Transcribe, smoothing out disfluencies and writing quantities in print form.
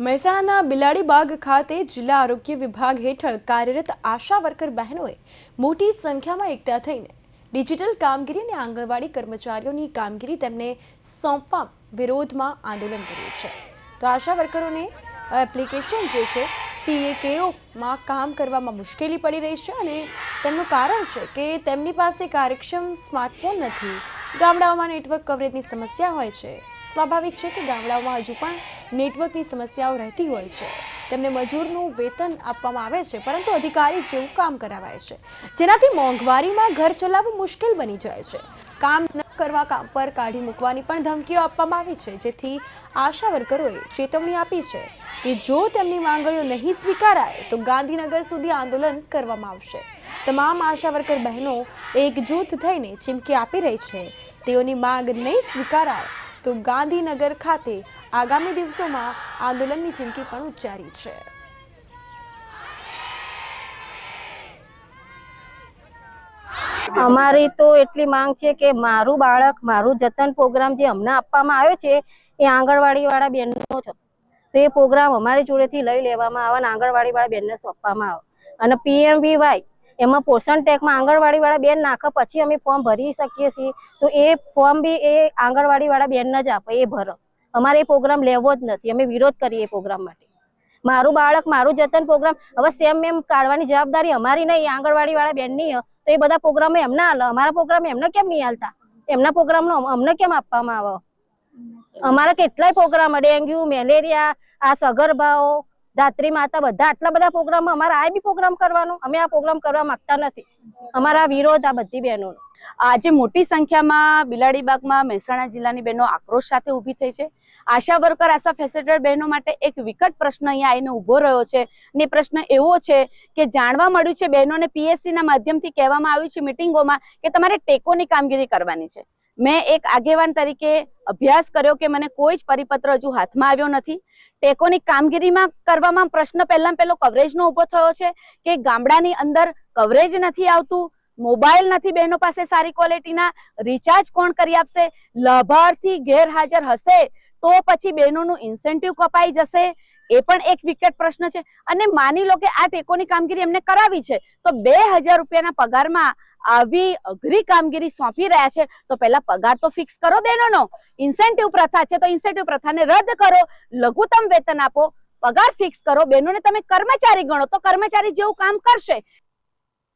મહેસાણાના બિલાડીબાગ ખાતે જિલ્લા આરોગ્ય વિભાગ હેઠળ કાર્યરત આશા વર્કર બહેનોએ મોટી સંખ્યામાં એકઠા થઈને ડિજિટલ કામગીરી અને આંગણવાડી કર્મચારીઓની કામગીરી તેમને સોંપવા વિરોધમાં આંદોલન કર્યું છે। તો આશા વર્કરોને એપ્લિકેશન જે છે TAKOમાં કામ કરવામાં મુશ્કેલી પડી રહી છે અને તેમનું કારણ છે કે તેમની પાસે કાર્યક્ષમ સ્માર્ટફોન નથી। ગામડાઓમાં નેટવર્ક કવરેજની સમસ્યા હોય છે। સ્વાભાવિક છે કે ગામડાઓમાં હજુ પણ નેટવર્કની સમસ્યાઓ રહેતી હોય છે। તેમને મજૂરનું વેતન આપવામાં આવે છે પરંતુ અધિકારી જેવું કામ કરાવાય છે, જેનાથી મોંઘવારીમાં ઘર ચલાવવું મુશ્કેલ બની જાય છે। કામ ન કરવા પર કાઢી મૂકવાની પણ ધમકીઓ આપવામાં આવી છે, જેથી આશા વર્કરોએ ચેતવણી આપી છે કે જો તેમની માંગણીઓ નહીં સ્વીકારાય તો ગાંધીનગર સુધી આંદોલન કરવામાં આવશે। તમામ આશા વર્કર બહેનો એકજૂથ થઈને ચીમકી આપી રહી છે, તેઓની માંગ નહીં સ્વીકારાય તો ગાંધીનગર ખાતે આગામી દિવસોમાં આંદોલનની ચીમકી પણ ઉચ્ચારી છે। અમારી તો એટલી માંગ છે કે મારું બાળક મારું જતન પ્રોગ્રામ જે અમને આપવામાં આવ્યો છે એ આંગણવાડી વાળા બેનનો છે, તો એ પ્રોગ્રામ અમારી જોડેથી લઈ લેવામાં આવે અને આંગણવાડી વાળા બેનને સોંપવામાં આવે। અને PMVY એમાં પોષણ ટેગમાં આંગણવાડી વાળા બેન નાખે પછી અમે ફોર્મ ભરી શકીએ છીએ, તો એ ફોર્મ બી એ આંગણવાડી વાળા બેનને જ આપે, એ ભરો। અમારે એ પ્રોગ્રામ લેવો જ નથી, અમે વિરોધ કરીએ એ પ્રોગ્રામ માટે। મારું બાળક મારું જતન પ્રોગ્રામ હવે સેમ એમ કાઢવાની જવાબદારી અમારી નહીં, આંગણવાડી વાળા બેનની, તો એ બધા પ્રોગ્રામ એમને હાલે, અમારા પ્રોગ્રામ એમને કેમ નહીં હાલતા? એમના પ્રોગ્રામનો અમને કેમ આપવામાં આવે? અમારા કેટલાય પ્રોગ્રામ, ડેન્ગ્યુ, મેલેરિયા, આ સગર્ભાઓ, ધાત્રી માતા, બધા આટલા બધા પ્રોગ્રામ અમારા આ બી પ્રોગ્રામ કરવાનો? અમે આ પ્રોગ્રામ કરવા માંગતા નથી, અમારા વિરોધ આ બધી બહેનો। આજે મોટી સંખ્યામાં બિલાડીબાગમાં મહેસાણા જિલ્લાની બહેનો આક્રોશ સાથે ઊભી થઈ છે। આશા વર્કર, આશા ફેસિલિટેટર બહેનો માટે એક વિકટ પ્રશ્ન અહીંયા આવીને ઊભો રહ્યો છે, અને પ્રશ્ન એવો છે કે જાણવા મળ્યું છે, બહેનોને PSCના માધ્યમથી કહેવામાં આવ્યું છે મિટિંગોમાં કે તમારે ટેકોની કામગીરી કરવાની છે। મેં એક આગેવાન તરીકે અભ્યાસ કર્યો કે મને કોઈ જ પરિપત્ર હજુ હાથમાં આવ્યો નથી। ટેકોની કામગીરીમાં કરવામાં પ્રશ્ન પહેલો કવરેજનો ઊભો થયો છે કે ગામડાની અંદર કવરેજ નથી આવતું, મોબાઈલ નથી બહેનો પાસે સારી ક્વોલિટીના, રિચાર્જ કોણ કરી આપશે, લાભાર્થી ગેરહાજર હશે તો પછી બહેનોનું ઇન્સેન્ટિવ કપાઈ જશે, એ પણ એક વિકટ પ્રશ્ન છે। અને માની લો કે આ ટેકોની કામગીરી એમને કરાવી છે તો 2000 રૂપિયાના પગારમાં આવી અઘરી કામગીરી સોંપી રહ્યા છે, તો પહેલા પગાર તો ફિક્સ કરો બહેનોનો। ઇન્સેન્ટિવ પ્રથા છે તો ઇન્સેન્ટિવ પ્રથાને રદ કરો, લઘુત્તમ વેતન આપો, પગાર ફિક્સ કરો, બહેનોને તમે કર્મચારી ગણો તો કર્મચારી જેવું કામ કરશે।